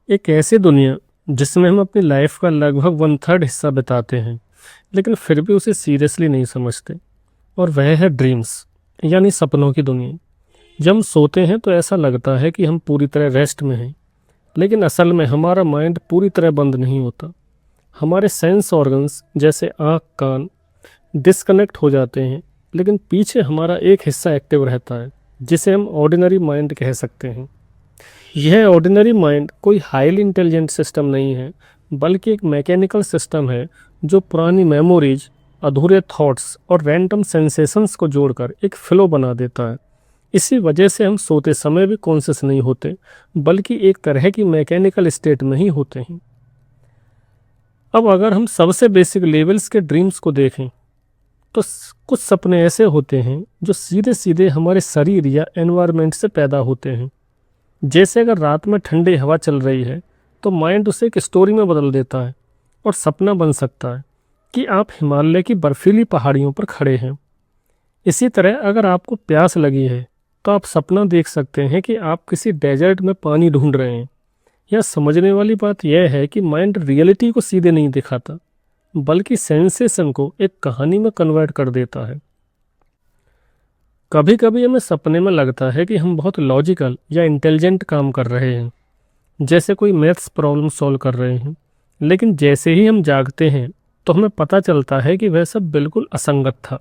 एक ऐसी दुनिया जिसमें हम अपनी लाइफ का लगभग वन थर्ड हिस्सा बिताते हैं, लेकिन फिर भी उसे सीरियसली नहीं समझते। और वह है ड्रीम्स, यानी सपनों की दुनिया। जब हम सोते हैं तो ऐसा लगता है कि हम पूरी तरह रेस्ट में हैं, लेकिन असल में हमारा माइंड पूरी तरह बंद नहीं होता। हमारे सेंस ऑर्गन्स जैसे आँख, कान डिस्कनेक्ट हो जाते हैं, लेकिन पीछे हमारा एक हिस्सा एक्टिव रहता है, जिसे हम ऑर्डिनरी माइंड कह सकते हैं। यह ऑर्डिनरी माइंड कोई हाईली इंटेलिजेंट सिस्टम नहीं है, बल्कि एक मैकेनिकल सिस्टम है जो पुरानी मेमोरीज, अधूरे थॉट्स और रैंडम सेंसेशंस को जोड़कर एक फ्लो बना देता है। इसी वजह से हम सोते समय भी कॉन्शियस नहीं होते, बल्कि एक तरह की मैकेनिकल स्टेट में ही होते हैं। अब अगर हम सबसे बेसिक लेवल्स के ड्रीम्स को देखें तो कुछ सपने ऐसे होते हैं जो सीधे सीधे हमारे शरीर या एनवायरनमेंट से पैदा होते हैं। जैसे अगर रात में ठंडी हवा चल रही है तो माइंड उसे एक स्टोरी में बदल देता है और सपना बन सकता है कि आप हिमालय की बर्फीली पहाड़ियों पर खड़े हैं। इसी तरह अगर आपको प्यास लगी है तो आप सपना देख सकते हैं कि आप किसी डेजर्ट में पानी ढूंढ रहे हैं। यह समझने वाली बात यह है कि माइंड रियलिटी को सीधे नहीं दिखाता, बल्कि सेंसेशन को एक कहानी में कन्वर्ट कर देता है। कभी कभी हमें सपने में लगता है कि हम बहुत लॉजिकल या इंटेलिजेंट काम कर रहे हैं, जैसे कोई मैथ्स प्रॉब्लम सॉल्व कर रहे हैं, लेकिन जैसे ही हम जागते हैं तो हमें पता चलता है कि वह सब बिल्कुल असंगत था।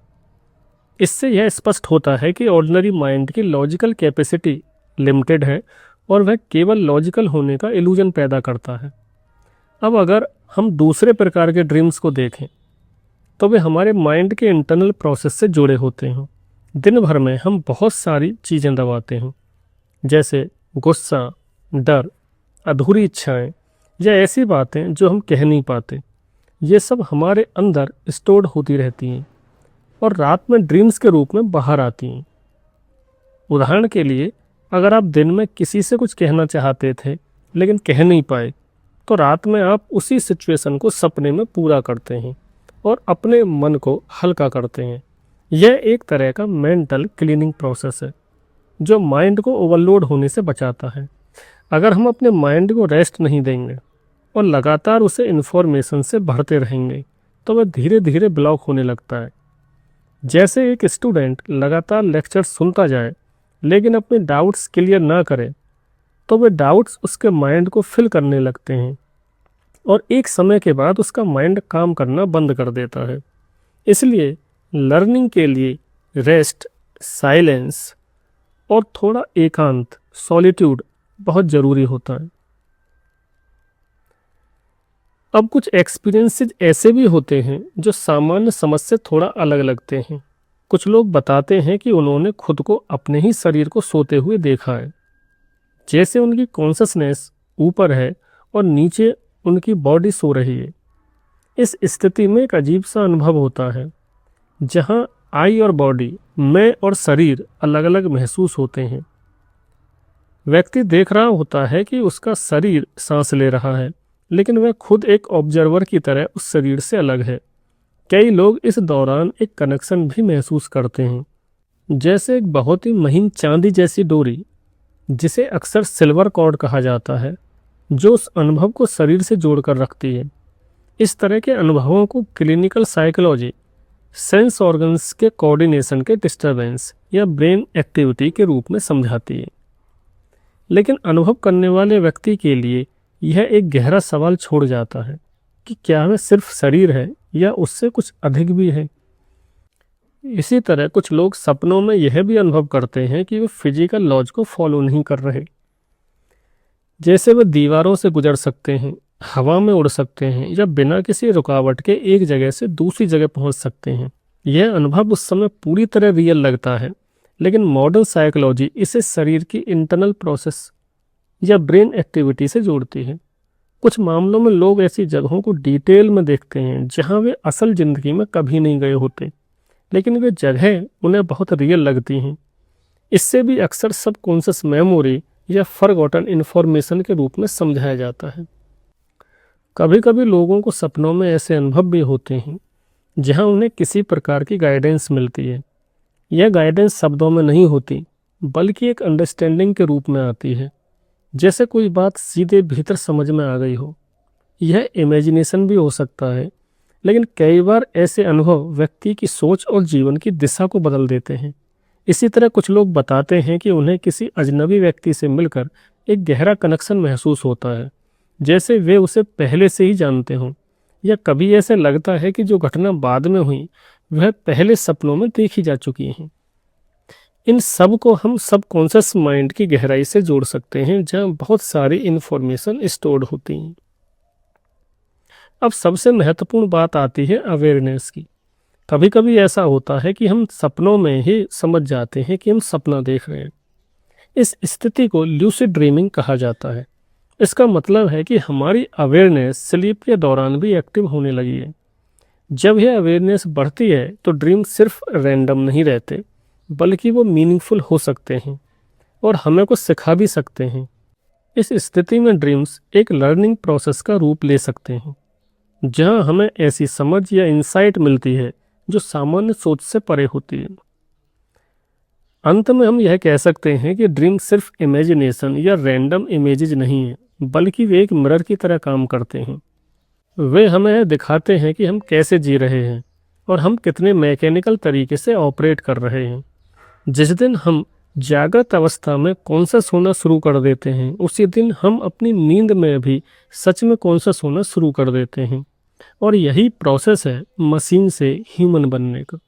इससे यह स्पष्ट होता है कि ऑर्डिनरी माइंड की लॉजिकल कैपेसिटी लिमिटेड है और वह केवल लॉजिकल होने का इल्यूजन पैदा करता है। अब अगर हम दूसरे प्रकार के ड्रीम्स को देखें तो वे हमारे माइंड के इंटरनल प्रोसेस से जुड़े होते हैं। दिन भर में हम बहुत सारी चीज़ें दबाते हैं, जैसे गुस्सा, डर, अधूरी इच्छाएं या ऐसी बातें जो हम कह नहीं पाते। ये सब हमारे अंदर स्टोर्ड होती रहती हैं और रात में ड्रीम्स के रूप में बाहर आती हैं। उदाहरण के लिए, अगर आप दिन में किसी से कुछ कहना चाहते थे लेकिन कह नहीं पाए, तो रात में आप उसी सिचुएशन को सपने में पूरा करते हैं और अपने मन को हल्का करते हैं। यह एक तरह का मेंटल क्लीनिंग प्रोसेस है जो माइंड को ओवरलोड होने से बचाता है। अगर हम अपने माइंड को रेस्ट नहीं देंगे और लगातार उसे इन्फॉर्मेशन से भरते रहेंगे तो वह धीरे धीरे ब्लॉक होने लगता है। जैसे एक स्टूडेंट लगातार लेक्चर सुनता जाए लेकिन अपने डाउट्स क्लियर ना करे, तो वे डाउट्स उसके माइंड को फिल करने लगते हैं और एक समय के बाद उसका माइंड काम करना बंद कर देता है। इसलिए लर्निंग के लिए रेस्ट, साइलेंस और थोड़ा एकांत, सॉलिट्यूड बहुत ज़रूरी होता है। अब कुछ एक्सपीरियंसेस ऐसे भी होते हैं जो सामान्य समझ से थोड़ा अलग लगते हैं। कुछ लोग बताते हैं कि उन्होंने खुद को अपने ही शरीर को सोते हुए देखा है, जैसे उनकी कॉन्शसनेस ऊपर है और नीचे उनकी बॉडी सो रही है। इस स्थिति में एक अजीब सा अनुभव होता है जहां आई और बॉडी, मैं और शरीर अलग अलग महसूस होते हैं। व्यक्ति देख रहा होता है कि उसका शरीर सांस ले रहा है, लेकिन वह खुद एक ऑब्जर्वर की तरह उस शरीर से अलग है। कई लोग इस दौरान एक कनेक्शन भी महसूस करते हैं, जैसे एक बहुत ही महीन चांदी जैसी डोरी, जिसे अक्सर सिल्वर कॉर्ड कहा जाता है, जो उस अनुभव को शरीर से जोड़कर रखती है। इस तरह के अनुभवों को क्लिनिकल साइकोलॉजी सेंस ऑर्गन्स के कोऑर्डिनेशन के डिस्टरबेंस या ब्रेन एक्टिविटी के रूप में समझाती है। लेकिन अनुभव करने वाले व्यक्ति के लिए यह एक गहरा सवाल छोड़ जाता है कि क्या वह सिर्फ शरीर है या उससे कुछ अधिक भी है। इसी तरह कुछ लोग सपनों में यह भी अनुभव करते हैं कि वे फिजिकल लॉज को फॉलो नहीं कर रहे, जैसे वे दीवारों से गुजर सकते हैं, हवा में उड़ सकते हैं या बिना किसी रुकावट के एक जगह से दूसरी जगह पहुंच सकते हैं। यह अनुभव उस समय पूरी तरह रियल लगता है, लेकिन मॉडर्न साइकोलॉजी इसे शरीर की इंटरनल प्रोसेस या ब्रेन एक्टिविटी से जोड़ती है। कुछ मामलों में लोग ऐसी जगहों को डिटेल में देखते हैं जहां वे असल जिंदगी में कभी नहीं गए होते, लेकिन वे जगह उन्हें बहुत रियल लगती हैं। इससे भी अक्सर सबकॉन्शियस मेमोरी या फॉरगॉटन इन्फॉर्मेशन के रूप में समझाया जाता है। कभी कभी लोगों को सपनों में ऐसे अनुभव भी होते हैं जहां उन्हें किसी प्रकार की गाइडेंस मिलती है। यह गाइडेंस शब्दों में नहीं होती, बल्कि एक अंडरस्टैंडिंग के रूप में आती है। जैसे कोई बात सीधे भीतर समझ में आ गई हो। यह इमेजिनेशन भी हो सकता है, लेकिन कई बार ऐसे अनुभव व्यक्ति की सोच और जीवन की दिशा को बदल देते हैं। इसी तरह कुछ लोग बताते हैं कि उन्हें किसी अजनबी व्यक्ति से मिलकर एक गहरा कनेक्शन महसूस होता है, जैसे वे उसे पहले से ही जानते हों। या कभी ऐसे लगता है कि जो घटना बाद में हुई वह पहले सपनों में देखी जा चुकी हैं। इन सब को हम सबकॉन्शियस माइंड की गहराई से जोड़ सकते हैं, जहाँ बहुत सारी इन्फॉर्मेशन स्टोर्ड होती हैं। अब सबसे महत्वपूर्ण बात आती है अवेयरनेस की। कभी कभी ऐसा होता है कि हम सपनों में ही समझ जाते हैं कि हम सपना देख रहे हैं। इस स्थिति को ल्यूसिड ड्रीमिंग कहा जाता है। इसका मतलब है कि हमारी अवेयरनेस स्लीप के दौरान भी एक्टिव होने लगी है। जब यह अवेयरनेस बढ़ती है तो ड्रीम सिर्फ रैंडम नहीं रहते, बल्कि वो मीनिंगफुल हो सकते हैं और हमें कुछ सिखा भी सकते हैं। इस स्थिति में ड्रीम्स एक लर्निंग प्रोसेस का रूप ले सकते हैं, जहां हमें ऐसी समझ या इंसाइट मिलती है जो सामान्य सोच से परे होती है। अंत में हम यह कह सकते हैं कि ड्रीम सिर्फ इमेजिनेशन या रैंडम इमेजेस नहीं है, बल्कि वे एक मिरर की तरह काम करते हैं। वे हमें दिखाते हैं कि हम कैसे जी रहे हैं और हम कितने मैकेनिकल तरीके से ऑपरेट कर रहे हैं। जिस दिन हम जागृत अवस्था में कॉन्शस होना शुरू कर देते हैं, उसी दिन हम अपनी नींद में भी सच में कॉन्शस होना शुरू कर देते हैं। और यही प्रोसेस है मशीन से ह्यूमन बनने का।